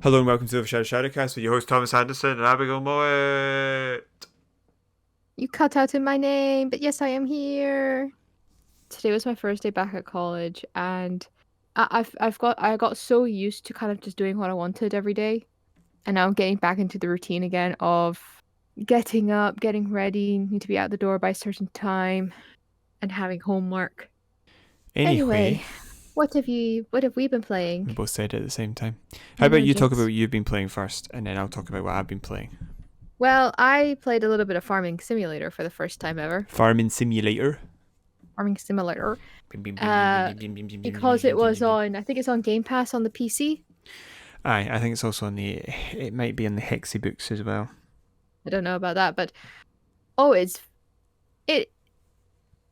Hello and welcome to OverShadow ShadowCast with your host Thomas Anderson and Abigail Mowat. You cut out in my name, but yes, I am here. Today was my first day back at college, and I got so used to kind of just doing what I wanted every day, and now I'm getting back into the routine again of getting up, getting ready, need to be out the door by a certain time, and having homework. Anyway, Anyway, what have we been we playing? both said it at the same time. How I about know, you talk about Jinx. what you've been playing first, and then I'll talk about what I've been playing. Well, I played a little bit of Farming Simulator for the first time ever. Farming Simulator. Farming Simulator. Uh, because it was on, I think it's on Game Pass on the PC. Aye, I think it's also on the. It might be in the Hexy books as well. I don't know about that, but oh, it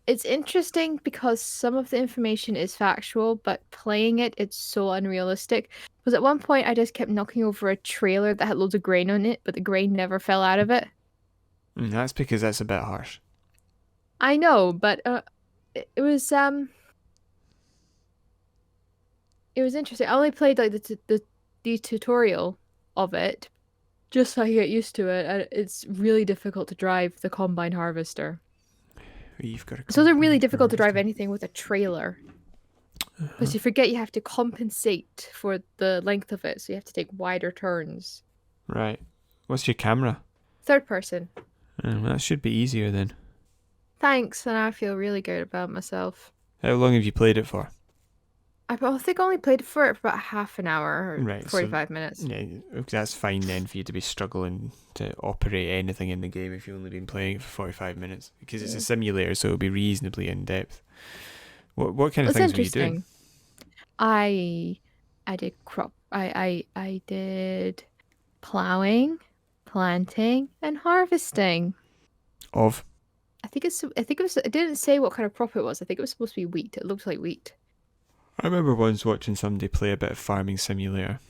it's interesting because some of the information is factual, but playing it, it's so unrealistic. Because at one point, I just kept knocking over a trailer that had loads of grain on it, but the grain never fell out of it. That's because that's a bit harsh. I know, but it was it was interesting. I only played like the tutorial of it just so I get used to it, and it's really difficult to drive the combine harvester. You've got a It's also really combine difficult to drive harvester. anything with a trailer because you forget you have to compensate for the length of it, so you have to take wider turns. Right. What's your camera? Third person. That should be easier then. Thanks, and I feel really good about myself. How long have you played it for? I think I only played for it for about half an hour or Right, so 45 minutes. yeah, that's fine then for you to be struggling to operate anything in the game if you've only been playing it for 45 minutes because it's a Yeah. simulator, so it'll be reasonably in depth. What kind of It's things were you doing? interesting. I I did I did plowing, planting, and harvesting. Of I think it was it didn't say what kind of crop it was. I think it was supposed to be wheat. It looked like wheat. I remember once watching somebody play a bit of farming simulator,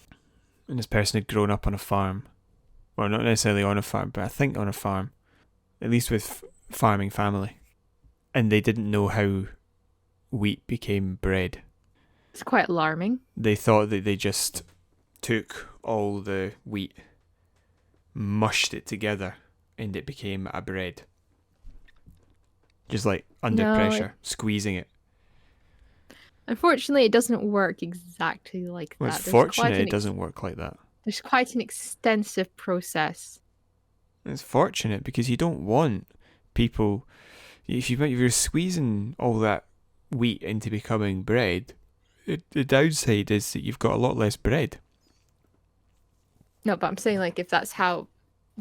and this person had grown up on a farm. Well, not necessarily on a farm, but I think on a farm, at least with farming family, and they didn't know how wheat became bread. It's quite alarming. They thought that they just took all the wheat, mushed it together, and it became a bread. Just like under No, it, pressure, squeezing it. unfortunately, it doesn't work exactly like Well, it's that. fortunate it doesn't work like that. There's quite an extensive process. It's fortunate because you don't want people. If you're squeezing all that wheat into becoming bread, the downside is that you've got a lot less bread. No, but I'm saying like if that's how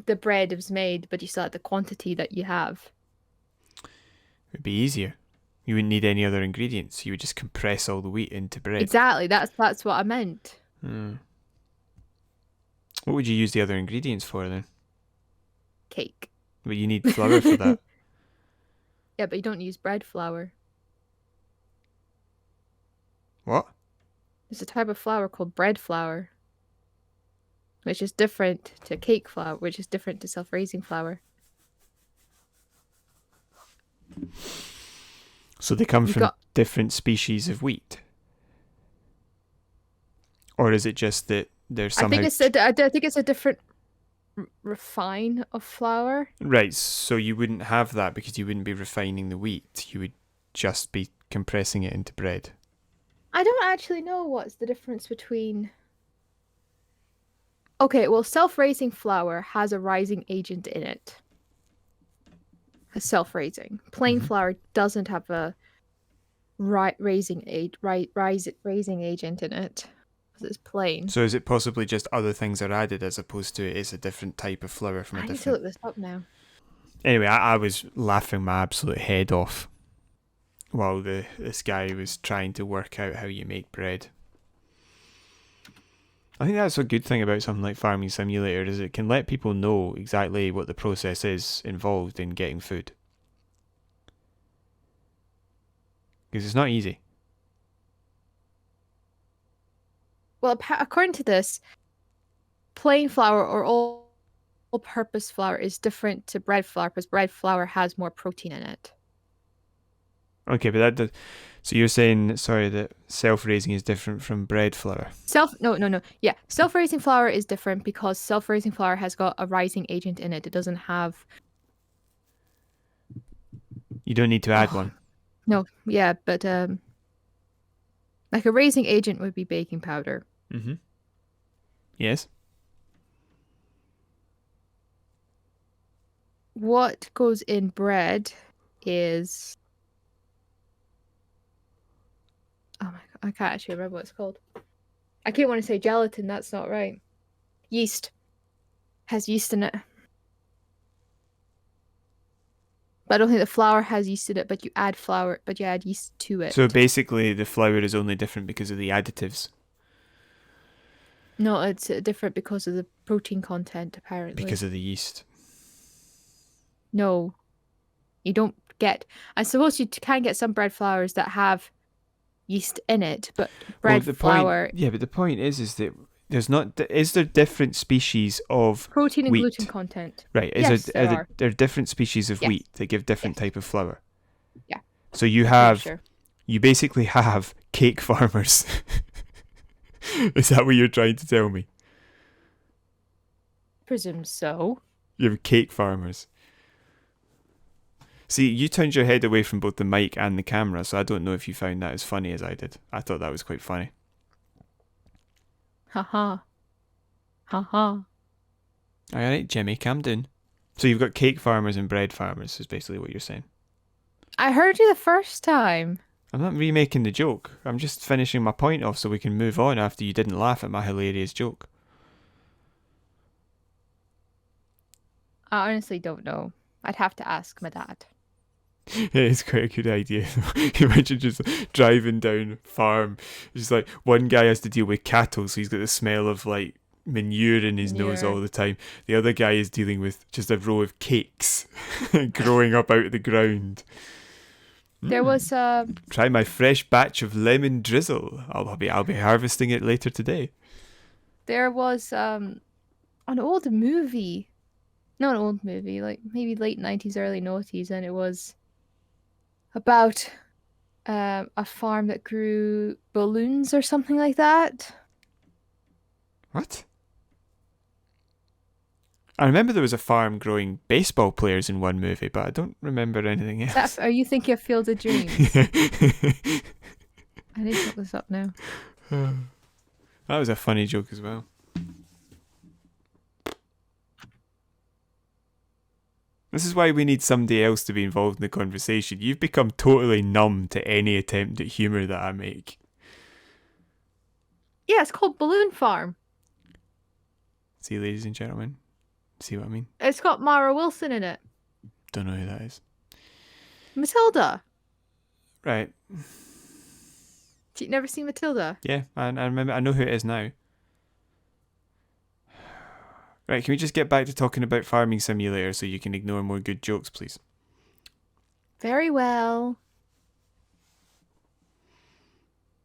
the bread is made, but you still have the quantity that you have. It'd be easier. You wouldn't need any other ingredients. You would just compress all the wheat into bread. Exactly. That's what I meant. Hmm. What would you use the other ingredients for then? Cake. But you need flour for that. Yeah, but you don't use bread flour. What? There's a type of flour called bread flour, which is different to cake flour, which is different to self-raising flour. So they come You from got different species of wheat? Or is it just that they're I think somehow. I think it's a different refine of flour. Right, so you wouldn't have that because you wouldn't be refining the wheat. You would just be compressing it into bread. I don't actually know what's the difference between. Okay, well, self-raising flour has a rising agent in it. A self-raising. Plain Mm-hmm. flour doesn't have a raising agent in it because it's plain. So is it possibly just other things are added as opposed to it's a different type of flour from a I need to different. look this up now. Anyway, I was laughing my absolute head off while this guy was trying to work out how you make bread. I think that's a good thing about something like Farming Simulator is it can let people know exactly what the process is involved in getting food. Because it's not easy. Well, according to this, plain flour or all-purpose flour is different to bread flour because bread flour has more protein in it. Okay, but that does. So you're saying, sorry, that self-raising is different from bread flour. No. Yeah, self-raising flour is different because self-raising flour has got a rising agent in it. It doesn't have. You don't need to add Oh, one. no, yeah, but like a raising agent would be baking powder. Mm-hmm. Yes. What goes in bread is. Oh my God, I can't actually remember what it's called. I keep wanting to say gelatin. That's not right. Yeast has yeast in it. But I don't think the flour has yeast in it, but you add flour, but you add yeast to it. So basically, the flour is only different because of the additives. No, it's different because of the protein content, apparently. Because of the yeast. No, you don't get. I suppose you can get some bread flours that have yeast in it, but bread flour. Yeah, but the point is that there's not. Is there different species of Protein and gluten wheat? content. Right. Yes, there are. There different species of Yes. wheat that give different Yes. type of flour? Yeah. So you I'm have, pretty sure. you basically have cake farmers. Is that what you're trying to tell me? Presume so. You have cake farmers. See, you turned your head away from both the mic and the camera, so I don't know if you found that as funny as I did. I thought that was quite funny. Haha. Haha. Alright, Jimmy, calm down. So you've got cake farmers and bread farmers, is basically what you're saying. I heard you the first time. I'm not remaking the joke. I'm just finishing my point off so we can move on after you didn't laugh at my hilarious joke. I honestly don't know. I'd have to ask my dad. It's quite a good idea. Imagine just driving down a farm. It's like one guy has to deal with cattle, so he's got the smell of like manure in his nose all the time. The other guy is dealing with just a row of cakes growing up out of the ground. There was Try my fresh batch of lemon drizzle. I'll be harvesting it later today. There was an old movie. Not an old movie, like maybe late 90s, early noughties, and it was about a farm that grew balloons or something like that. What? I remember there was a farm growing baseball players in one movie, but I don't remember anything else. Are you thinking of Field of Dreams? I need to look this up now. That was a funny joke as well. This is why we need somebody else to be involved in the conversation. You've become totally numb to any attempt at humour that I make. Yeah, it's called Balloon Farm. See, ladies and gentlemen? See what I mean? It's got Mara Wilson in it. Don't know who that is. Matilda. Right. You never seen Matilda? Yeah, I remember. I know who it is now. Right, can we just get back to talking about Farming Simulator so you can ignore more good jokes, please? Very well.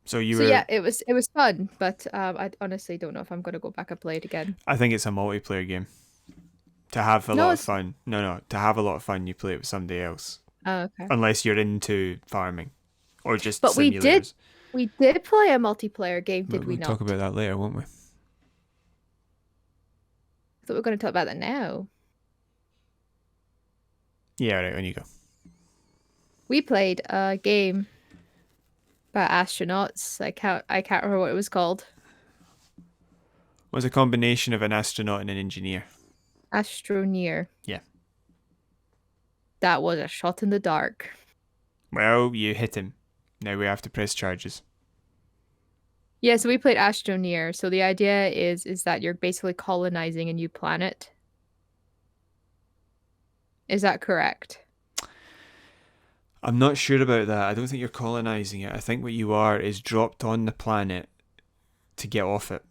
So yeah, it was fun, but I honestly don't know if I'm gonna go back and play it again. I think it's a multiplayer game. To have a lot of fun. No. To have a lot of fun, you play it with somebody else. Oh, okay. Unless you're into farming, or just. But simulators. we did play a multiplayer game, did we not? We'll talk about that later, won't we? I thought we were going to talk about that now. Yeah, right. On you go. We played a game about astronauts. I can't remember what it was called. It was a combination of an astronaut and an engineer. Astroneer. Yeah. That was a shot in the dark. Well, you hit him. Now we have to press charges. Yeah, so we played Astroneer. So the idea is that you're basically colonizing a new planet. Is that correct? I'm not sure about that. I don't think you're colonizing it. I think what you are is dropped on the planet to get off it.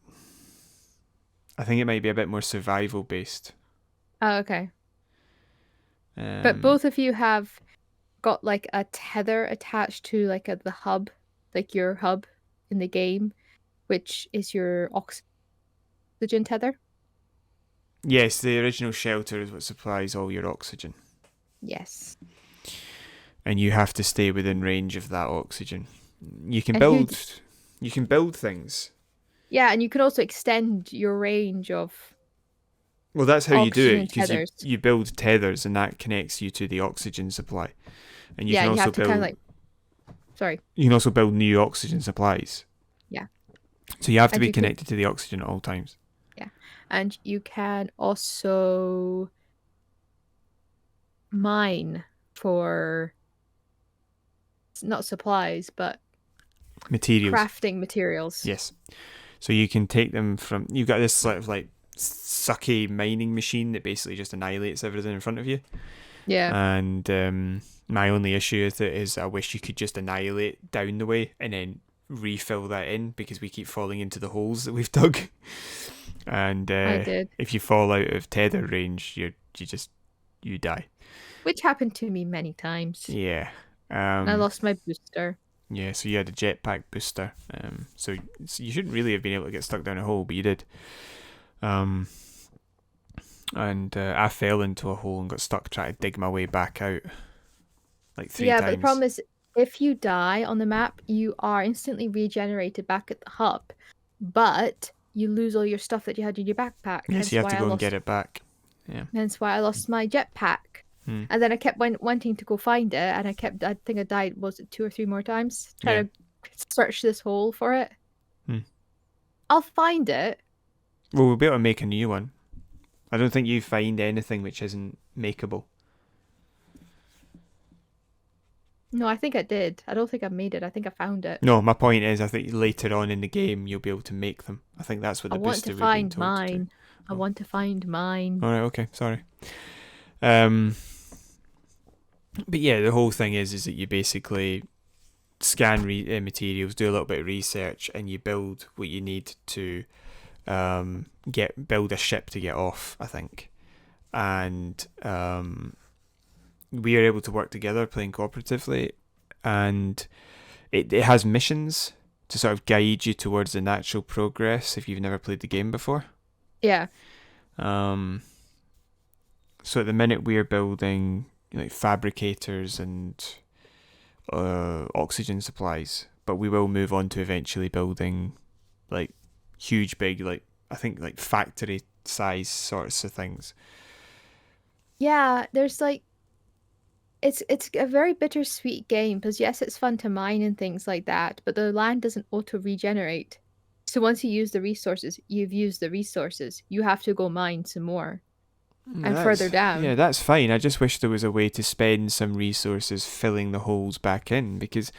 I think it might be a bit more survival based. Oh, okay. But both of you have got like a tether attached to like the hub, like your hub in the game, which is your oxygen tether. Yes, the original shelter is what supplies all your oxygen. Yes. and you have to stay within range of that oxygen. You can And who build things. Yeah, and you can also extend your range of Well, that's how you do it, oxygen because tethers. you build tethers, and that connects you to the oxygen supply. And Yeah, and you have to kind of like, sorry. you can also build new oxygen supplies. Yeah. So you have to And be you can, connected to the oxygen at all times. yeah. And you can also mine for not supplies, but Materials. crafting materials. Yes. So you can take them from... You've got this sort of like sucky mining machine that basically just annihilates everything in front of you. Yeah. And my only issue with it is I wish you could just annihilate down the way and then refill that in, because we keep falling into the holes that we've dug. And I did. if you fall out of tether range, you die. Which happened to me many times. Yeah. And I lost my booster. Yeah, so you had a jetpack booster. So you shouldn't really have been able to get stuck down a hole, but you did. And I fell into a hole and got stuck trying to dig my way back out. Like 3 times. Yeah, but the problem is, if you die on the map, you are instantly regenerated back at the hub, but you lose all your stuff that you had in your backpack. Yes, you have to go and get it back. Yeah. Hence why I lost my jetpack. And then I kept wanting to go find it, and I think I died, was it 2 or 3 more times? Trying to search this hole for it. I'll find it. Well, we'll be able to make a new one. I don't think you find anything which isn't makeable. No, I think I did. I don't think I made it. I think I found it. No, my point is, I think later on in the game you'll be able to make them. I think that's what the booster would be told to do. I want to find mine. All right, okay, sorry. But yeah, the whole thing is that you basically scan materials, do a little bit of research, and you build what you need to build a ship to get off, I think. And we are able to work together, playing cooperatively, and it has missions to sort of guide you towards the natural progress if you've never played the game before. Yeah. So at the minute we are building like fabricators and oxygen supplies, but we will move on to eventually building like huge, big, like I think like factory size sorts of things. Yeah, there's like it's a very bittersweet game, because yes, it's fun to mine and things like that, but the land doesn't auto regenerate. So once you use the resources, you've used the resources. You have to go mine some more. And further down. Yeah, that's fine. I just wish there was a way to spend some resources filling the holes back in, because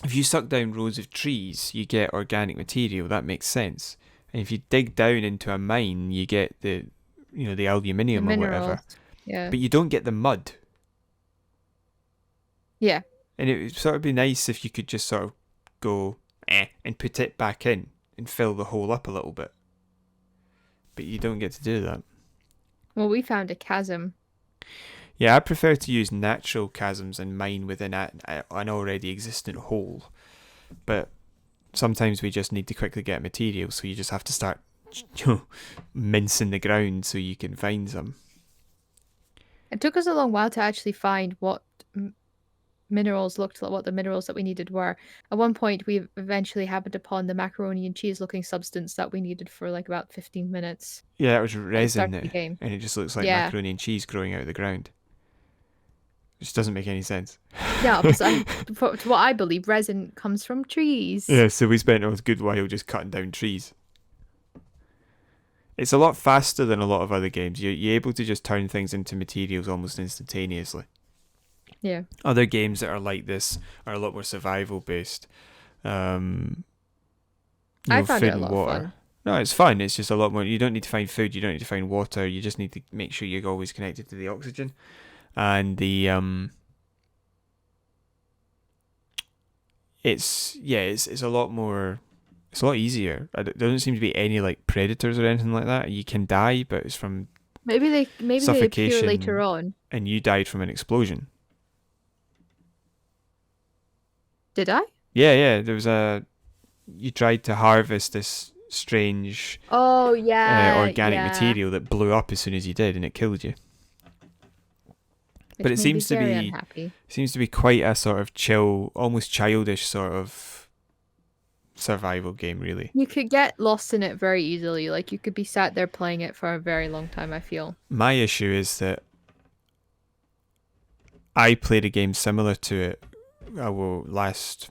if you suck down rows of trees, you get organic material. That makes sense. And if you dig down into a mine, you get the aluminium or whatever. Yeah. But you don't get the mud. Yeah. And it would sort of be nice if you could just sort of go and put it back in and fill the hole up a little bit. But you don't get to do that. Well, we found a chasm. Yeah, I prefer to use natural chasms and mine within an already existent hole. But sometimes we just need to quickly get material, so you just have to start mincing the ground so you can find some. It took us a long while to actually find what minerals looked like, what the minerals that we needed were. At one point, we eventually happened upon the macaroni and cheese looking substance that we needed for like about 15 minutes. Yeah, that was resin, and it just looks like macaroni and cheese growing out of the ground. Which doesn't make any sense. Yeah, to what I believe, resin comes from trees. Yeah, so we spent a good while just cutting down trees. It's a lot faster than a lot of other games. You're able to just turn things into materials almost instantaneously. Yeah. Other games that are like this are a lot more survival based. I found it a lot of fun. No, it's fun. It's just a lot more. You don't need to find food. You don't need to find water. You just need to make sure you're always connected to the oxygen. And the it's a lot more. It's a lot easier. There doesn't seem to be any like predators or anything like that. You can die, but it's from maybe they appear later on. And you died from an explosion. Did I? Yeah. There was you tried to harvest this strange organic material that blew up as soon as you did, and it killed you. But which it made me very unhappy. seems to be quite a sort of chill, almost childish sort of survival game, really. You could get lost in it very easily. Like you could be sat there playing it for a very long time, I feel. My issue is that I played a game similar to it last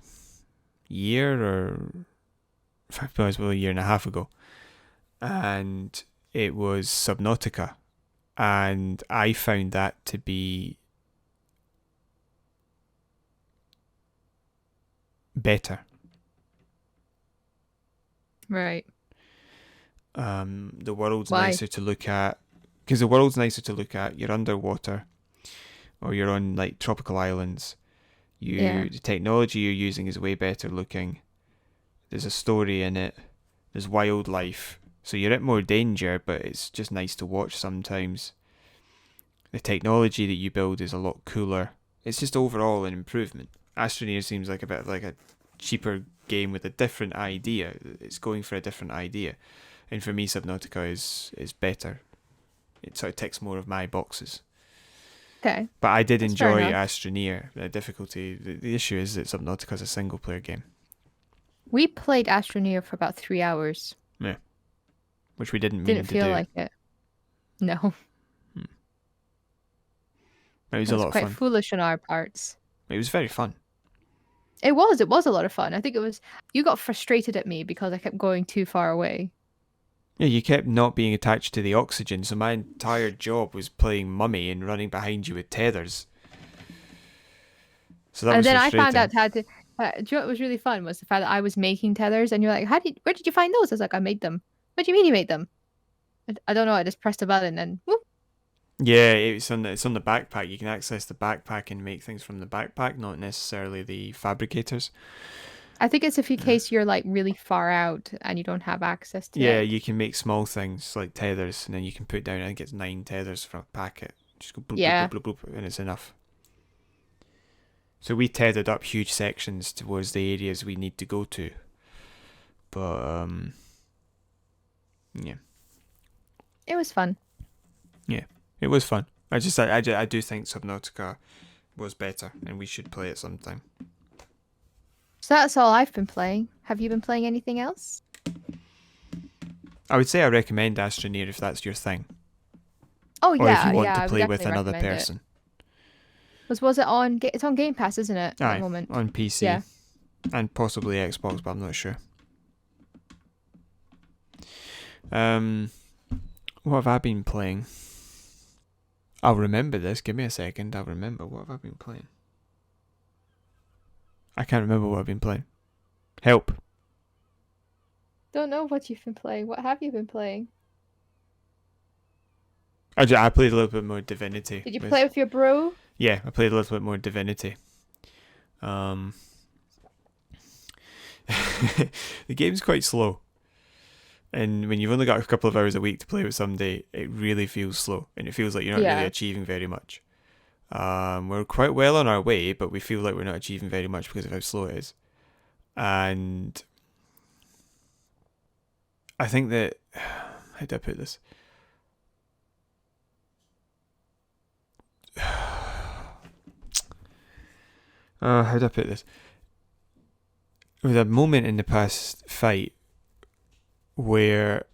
year, or probably a year and a half ago, and it was Subnautica, and I found that to be better. Right. The world's Why? nicer to look at, because the world's nicer to look at. You're underwater, or you're on like tropical islands. The technology you're using is way better looking. There's a story in it. There's wildlife, so you're at more danger, but it's just nice to watch sometimes. The technology that you build is a lot cooler. It's just overall an improvement. Astroneer seems like a bit of like a cheaper game with a different idea. It's going for a different idea, and for me, Subnautica is better. It sort of ticks more of my boxes. Okay. But I did That's fair enjoy enough. Astroneer. The issue is that Subnautica is a single player game, We played Astroneer for about 3 hours. which we didn't mean Didn't to feel do. like it. No. It was It a was lot of quite fun. foolish on our parts. It was very fun. It was a lot of fun. I think it was, you got frustrated at me because I kept going too far away. Yeah, you kept not being attached to the oxygen, so my entire job was playing mummy and running behind you with tethers. So that And was then I frustrating. found out how to, do you know what was really fun was the fact that I was making tethers and you're like, where did you find those? I was like, I made them. What do you mean you made them? I don't know, I just pressed a button and whoop. Yeah, it's on the backpack. You can access the backpack and make things from the backpack, not necessarily the fabricators. I think it's if in case you're like really far out and you don't have access to Yeah, it. you can make small things like tethers, and then you can put down, I think it's 9 tethers for a packet. Just go bloop, Yeah. bloop, bloop, bloop, bloop, and it's enough. So we tethered up huge sections towards the areas we need to go to. But, yeah. It was fun. It was fun. I do think Subnautica was better, and we should play it sometime. So that's all I've been playing. Have you been playing anything else? I would say I recommend Astroneer if that's your thing. Oh Or yeah, if you want yeah, to I would play with definitely another recommend it. person. Was it on? It's on Game Pass, isn't it? At Aye, the moment. on PC. Yeah. And possibly Xbox, but I'm not sure. What have I been playing? I'll remember this. Give me a second. I'll remember. What have I been playing? I can't remember what I've been playing. Help. Don't know what you've been playing. What have you been playing? I played a little bit more Divinity. Did you play with your bro? Yeah, I played a little bit more Divinity. The game's quite slow. And when you've only got a couple of hours a week to play with somebody, it really feels slow. And it feels like you're not really achieving very much. We're quite well on our way, but we feel like we're not achieving very much because of how slow it is. And I think that... How do I put this? How do I put this? There was a moment in the past fight where...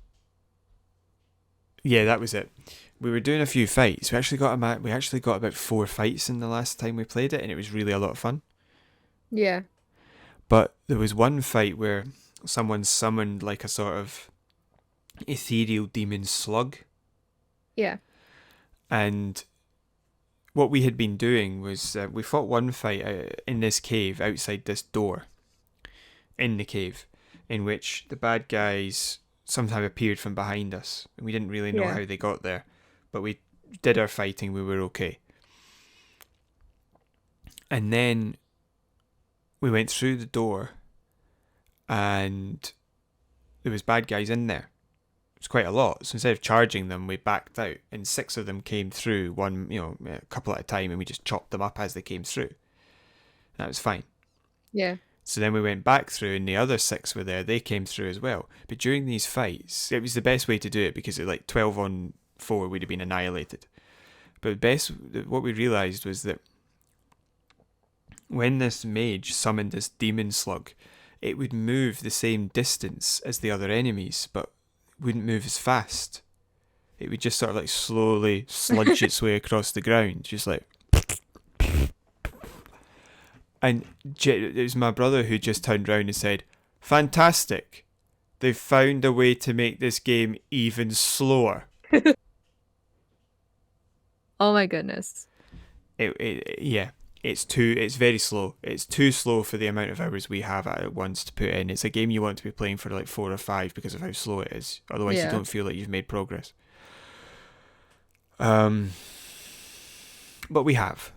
Yeah, that was it. We were doing a few fights. We actually got about 4 fights in the last time we played it, and it was really a lot of fun. Yeah. But there was one fight where someone summoned like a sort of ethereal demon slug. Yeah. And what we had been doing was we fought one fight in this cave outside this door in the cave, in which the bad guys somehow appeared from behind us, and we didn't really know how they got there, but we did our fighting. We were okay. And then we went through the door, and there was bad guys in there. It was quite a lot. So instead of charging them, we backed out, and 6 of them came through, a couple at a time, and we just chopped them up as they came through. That was fine. Yeah. So then we went back through, and the other 6 were there. They came through as well. But during these fights, it was the best way to do it, because at like 12 on 4, we'd have been annihilated. But what we realised was that when this mage summoned this demon slug, it would move the same distance as the other enemies, but wouldn't move as fast. It would just sort of like slowly sludge its way across the ground, just like. And it was my brother who just turned around and said, "Fantastic! They've found a way to make this game even slower." Oh my goodness. Yeah. It's very slow. It's too slow for the amount of hours we have at once to put in. It's a game you want to be playing for like 4 or 5 because of how slow it is. Otherwise you don't feel like you've made progress. But we have.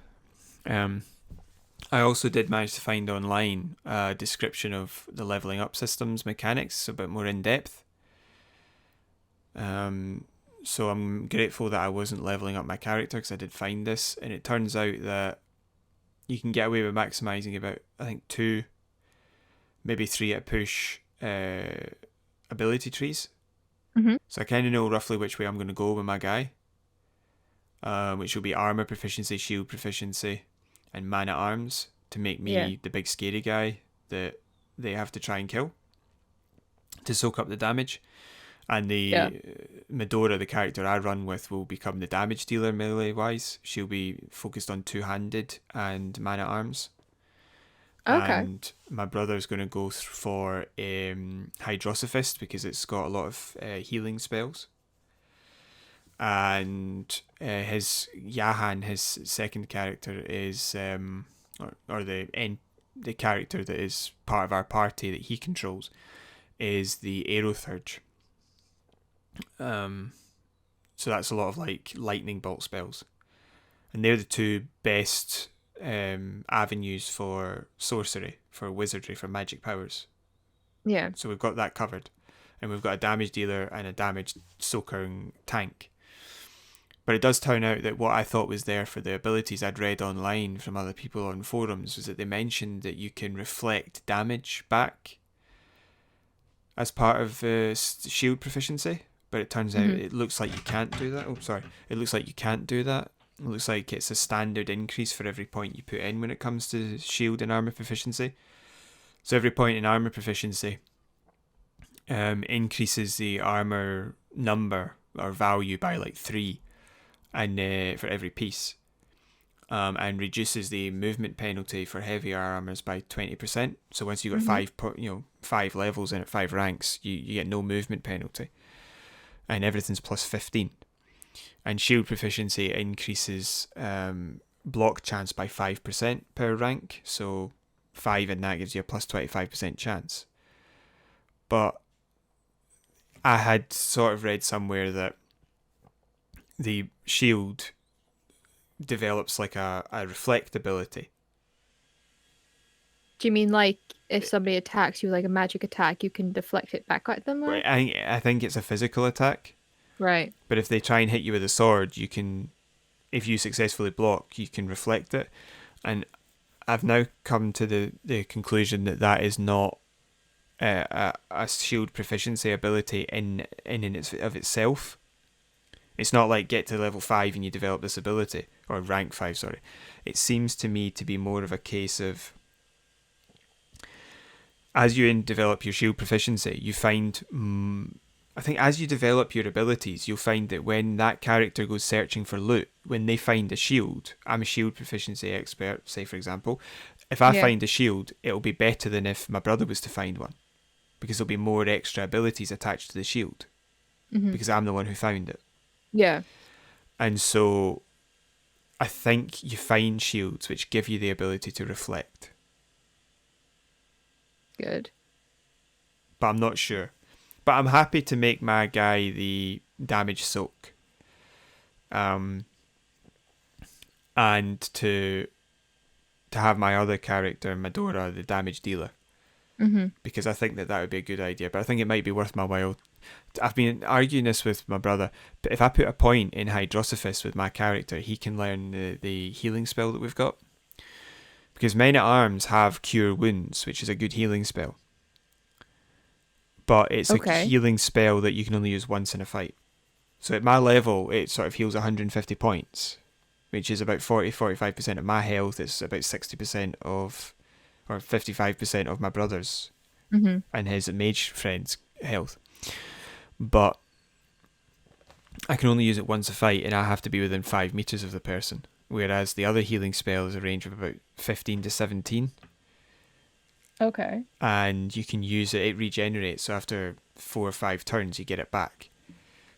I also did manage to find online a description of the leveling up system's mechanics, a bit more in depth. So I'm grateful that I wasn't leveling up my character because I did find this, and it turns out that you can get away with maximising about, I think, 2, maybe 3 at a push ability trees. Mm-hmm. So I kind of know roughly which way I'm going to go with my guy, which will be armour proficiency, shield proficiency, and man-at-arms to make me the big scary guy that they have to try and kill to soak up the damage. And the Medora, the character I run with, will become the damage dealer melee-wise. She'll be focused on two-handed and man-at-arms. Okay. And my brother's going to go for Hydrosophist because it's got a lot of healing spells. And his Yahan, his second character, is or the character that is part of our party that he controls is the Aerothurge. So that's a lot of like lightning bolt spells, and they're the 2 best avenues for sorcery, for wizardry, for magic powers. Yeah. So we've got that covered, and we've got a damage dealer and a damage soaking tank. But it does turn out that what I thought was there for the abilities I'd read online from other people on forums was that they mentioned that you can reflect damage back as part of shield proficiency. But it turns out it looks like you can't do that. Oh, sorry. It looks like you can't do that. It looks like it's a standard increase for every point you put in when it comes to shield and armor proficiency. So every point in armor proficiency increases the armor number or value by like 3, and for every piece, and reduces the movement penalty for heavier armors by 20%. So once you got 5 levels in it, 5 ranks, you get no movement penalty. And everything's plus 15. And shield proficiency increases block chance by 5% per rank. So 5 in that gives you a plus 25% chance. But I had sort of read somewhere that the shield develops like a reflect ability. Do you mean like if somebody attacks you with like a magic attack, you can deflect it back at them? Like? I think it's a physical attack. Right. But if they try and hit you with a sword, you can, if you successfully block, you can reflect it. And I've now come to the conclusion that that is not a shield proficiency ability in of itself. It's not like get to level 5 and you develop this ability, or rank 5, sorry. It seems to me to be more of a case of, as you develop your shield proficiency, you find, I think as you develop your abilities, you'll find that when that character goes searching for loot, when they find a shield, I'm a shield proficiency expert, say for example, if I find a shield, it'll be better than if my brother was to find one, because there'll be more extra abilities attached to the shield, because I'm the one who found it. Yeah. And so I think you find shields which give you the ability to reflect. Good. But I'm not sure. But I'm happy to make my guy the damage soak. And to have my other character, Medora, the damage dealer. Because I think that would be a good idea. But I think it might be worth my while. I've been arguing this with my brother, but if I put a point in Hydrosophist with my character, he can learn the healing spell that we've got. Because Men-at-Arms have Cure Wounds, which is a good healing spell. But it's a healing spell that you can only use once in a fight. So at my level, it sort of heals 150 points. which is about 40-45% of my health. It's about 60% of, or 55% of my brother's Mm-hmm. and his mage friend's health. But I can only use it once a fight, and I have to be within 5 meters of the person. Whereas the other healing spell is a range of about 15 to 17. Okay. And you can use it, it regenerates, so after 4 or 5 turns you get it back.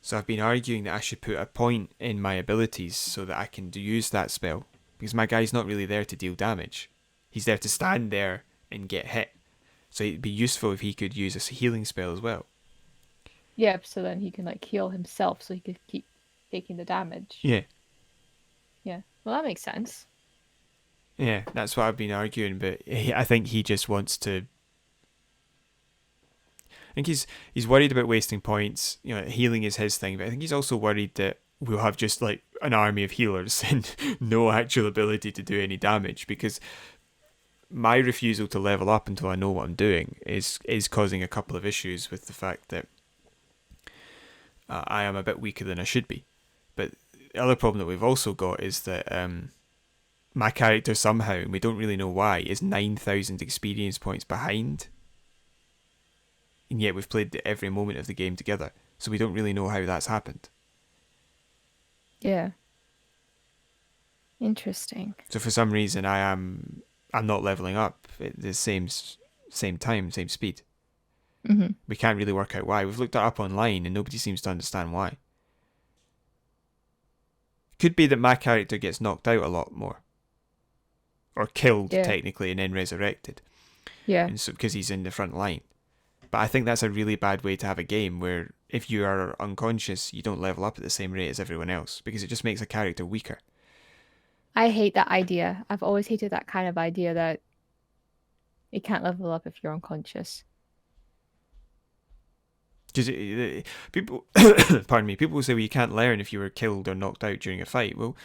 So I've been arguing that I should put a point in my abilities so that I can use that spell. Because my guy's not really there to deal damage. He's there to stand there and get hit. So it'd be useful if he could use a healing spell as well. Yeah, so then he can like heal himself so he could keep taking the damage. Yeah. Yeah. Well, that makes sense. Yeah, that's what I've been arguing, but I think he just wants to... I think he's worried about wasting points. You know, healing is his thing, but I think he's also worried that we'll have just like an army of healers and no actual ability to do any damage, because my refusal to level up until I know what I'm doing is causing a couple of issues with the fact that I am a bit weaker than I should be. But the other problem that we've also got is that my character somehow, and we don't really know why, is 9,000 experience points behind. And yet we've played every moment of the game together, so we don't really know how that's happened. Yeah. Interesting. So for some reason I'm not leveling up at the same time, same speed. Mm-hmm. We can't really work out why. We've looked it up online and nobody seems to understand why. Could be that my character gets knocked out a lot more. Or killed, technically, and then resurrected. Yeah. And so, because he's in the front line. But I think that's a really bad way to have a game where if you are unconscious, you don't level up at the same rate as everyone else, because it just makes a character weaker. I hate that idea. I've always hated that kind of idea that you can't level up if you're unconscious. Because people, pardon me, people will say, well, you can't learn if you were killed or knocked out during a fight. Well,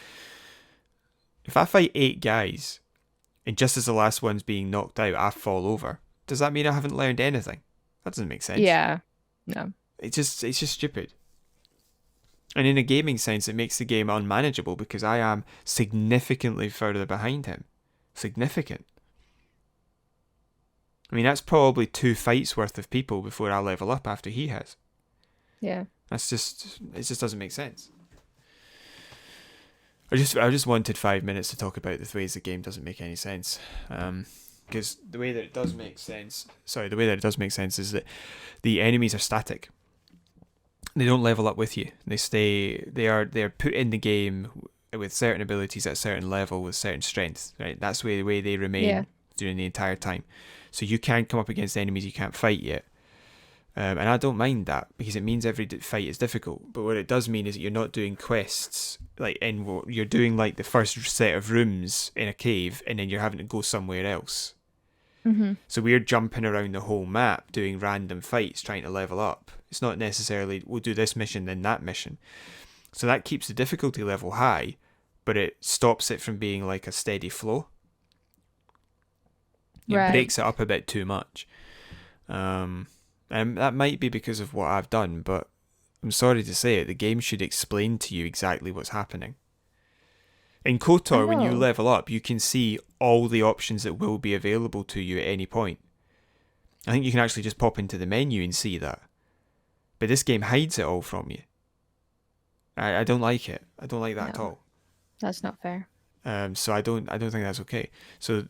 if I fight 8 guys, and just as the last one's being knocked out, I fall over, does that mean I haven't learned anything? That doesn't make sense. Yeah. No. It's just stupid. And in a gaming sense, it makes the game unmanageable because I am significantly further behind him. Significant. I mean, that's probably 2 fights worth of people before I level up after he has. Yeah. It just doesn't make sense. I just wanted 5 minutes to talk about the ways the game doesn't make any sense. Because the way that it does make sense is that the enemies are static. They don't level up with you. They're put in the game with certain abilities at a certain level with certain strength. Right, that's the way they remain during the entire time. So you can come up against enemies you can't fight yet. And I don't mind that because it means every fight is difficult. But what it does mean is that you're not doing quests you're doing like the first set of rooms in a cave, and then you're having to go somewhere else. Mm-hmm. So we're jumping around the whole map doing random fights trying to level up. It's not necessarily we'll do this mission then that mission. So that keeps the difficulty level high, but it stops it from being like a steady flow. It breaks it up a bit too much. And that might be because of what I've done, but I'm sorry to say it, the game should explain to you exactly what's happening. In KOTOR, when you level up, you can see all the options that will be available to you at any point. I think you can actually just pop into the menu and see that. But this game hides it all from you. I don't like it. I don't like that at all. That's not fair. So I don't think that's okay. So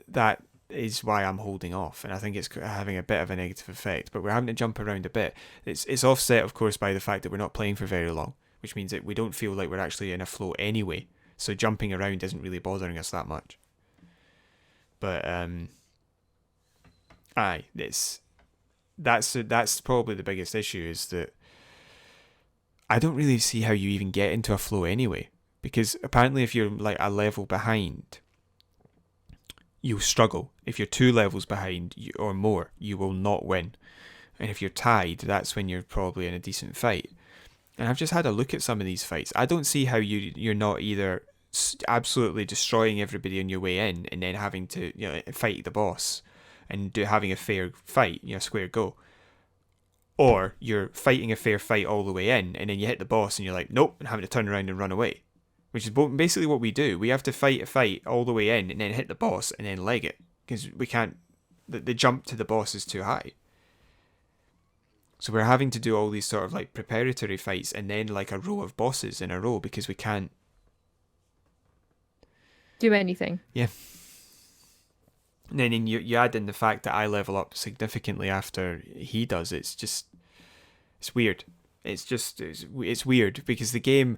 that is why I'm holding off, and I think it's having a bit of a negative effect. But we're having to jump around a bit. It's offset, of course, by the fact that we're not playing for very long, which means that we don't feel like we're actually in a flow anyway. So jumping around isn't really bothering us that much. But that's probably the biggest issue, is that I don't really see how you even get into a flow anyway. Because apparently if you're like a level behind, you'll struggle. If you're 2 levels behind or more, you will not win. And if you're tied, that's when you're probably in a decent fight. And I've just had a look at some of these fights. I don't see how you're not either absolutely destroying everybody on your way in and then having to fight the boss and having a fair fight, square go. Or you're fighting a fair fight all the way in and then you hit the boss and you're like, nope, and having to turn around and run away. which is basically what we do. We have to fight a fight all the way in and then hit the boss and then leg it, because we can't. The jump to the boss is too high. So we're having to do all these sort of like preparatory fights and then like a row of bosses in a row because we can't do anything. Yeah. And then you add in the fact that I level up significantly after he does. It's weird. It's weird because the game,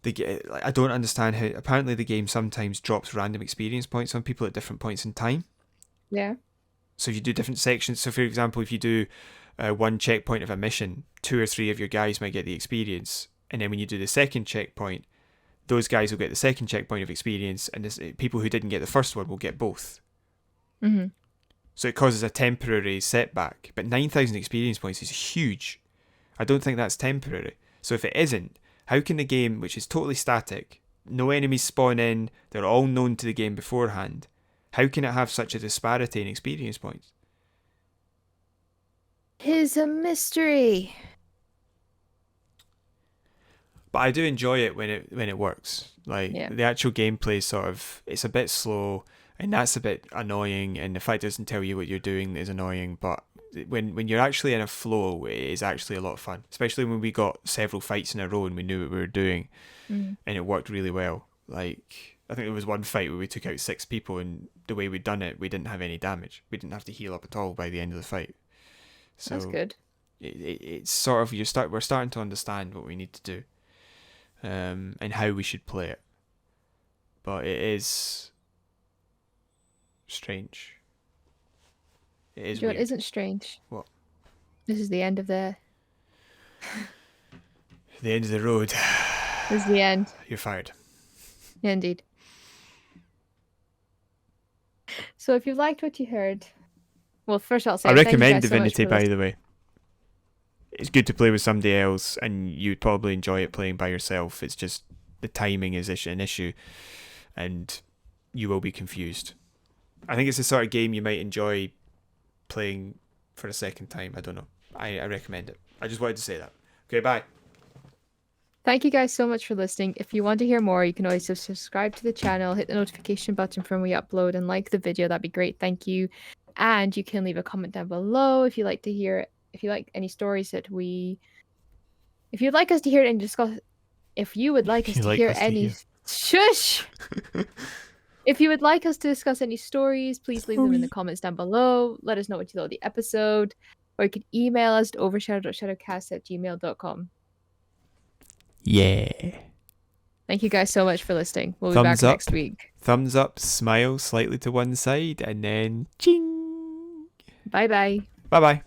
I don't understand how. Apparently, the game sometimes drops random experience points on people at different points in time. Yeah. So if you do different sections, so for example, if you do one checkpoint of a mission, 2 or 3 of your guys might get the experience, and then when you do the second checkpoint, those guys will get the second checkpoint of experience, and people who didn't get the first one will get both. Mm-hmm. So it causes a temporary setback, but 9,000 experience points is huge. I don't think that's temporary. So if it isn't, how can the game, which is totally static, no enemies spawn in, they're all known to the game beforehand, how can it have such a disparity in experience points? Tis a mystery. But I do enjoy it when it works. Like the actual gameplay it's a bit slow, and that's a bit annoying, and the fact it doesn't tell you what you're doing is annoying, but when you're actually in a flow, it is actually a lot of fun. Especially when we got several fights in a row and we knew what we were doing, and it worked really well. Like, I think there was one fight where we took out 6 people, and the way we'd done it, we didn't have any damage. We didn't have to heal up at all by the end of the fight. So that's good. It's sort of we're starting to understand what we need to do, and how we should play it. But it is strange. It is weird. It isn't strange. What? This is the end of the end of the road. This is the end. You're fired. Yeah, indeed. So if you liked what you heard, well, first I'll say I recommend thank you guys Divinity, so much by the way. It's good to play with somebody else, and you'd probably enjoy it playing by yourself. It's just the timing is an issue, and you will be confused. I think it's the sort of game you might enjoy playing for a second time. I don't know. I recommend it. I just wanted to say that. Okay, bye. Thank you guys so much for listening. If you want to hear more, you can always subscribe to the channel, hit the notification button from when we upload, and like the video. That'd be great. Thank you. And you can leave a comment down below if you like to hear, if you like any stories that if you'd like us to hear it and discuss, if you would like us to hear any, shush! If you would like us to discuss any stories, please leave them in the comments down below. Let us know what you thought of the episode, or you can email us at overshadow.shadowcast@gmail.com. Yeah. Thank you guys so much for listening. We'll be back next week. Thumbs up, smile slightly to one side, and then ching. Bye bye. Bye bye.